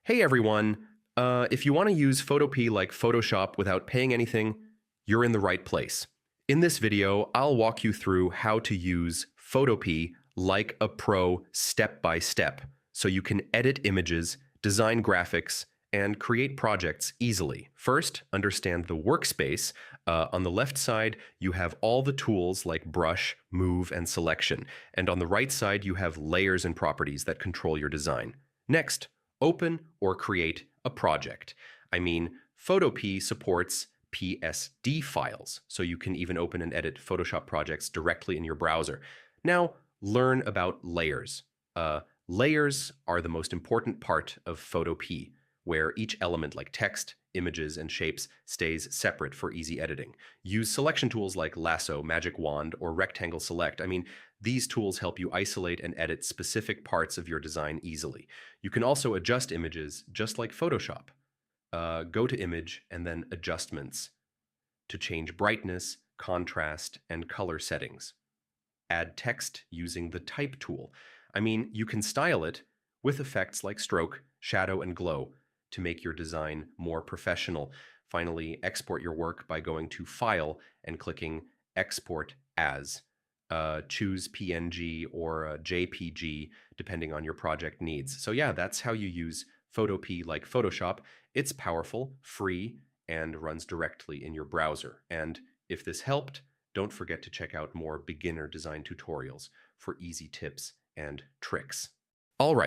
Hey everyone! If you want to use Photopea like Photoshop without paying anything, you're in the right place. In this video, I'll walk you through how to use Photopea like a pro step by step, so you can edit images, design graphics, and create projects easily. First, understand the workspace. On the left side, you have all the tools like brush, move, and selection. And on the right side, you have layers and properties that control your design. Next, open or create a project. Photopea supports PSD files, so you can even open and edit Photoshop projects directly in your browser. Now, learn about layers. Layers are the most important part of Photopea, where each element like text, images, and shapes stays separate for easy editing. Use selection tools like lasso, magic wand, or rectangle select. These tools help you isolate and edit specific parts of your design easily. You can also adjust images just like Photoshop. Go to Image and then Adjustments to change brightness, contrast, and color settings. Add text using the Type tool. You can style it with effects like stroke, shadow, and glow to make your design more professional. Finally, export your work by going to File and clicking Export As. Choose PNG or JPG depending on your project needs. So yeah, that's how you use Photopea like Photoshop. It's powerful, free, and runs directly in your browser. And if this helped, don't forget to check out more beginner design tutorials for easy tips and tricks. All right.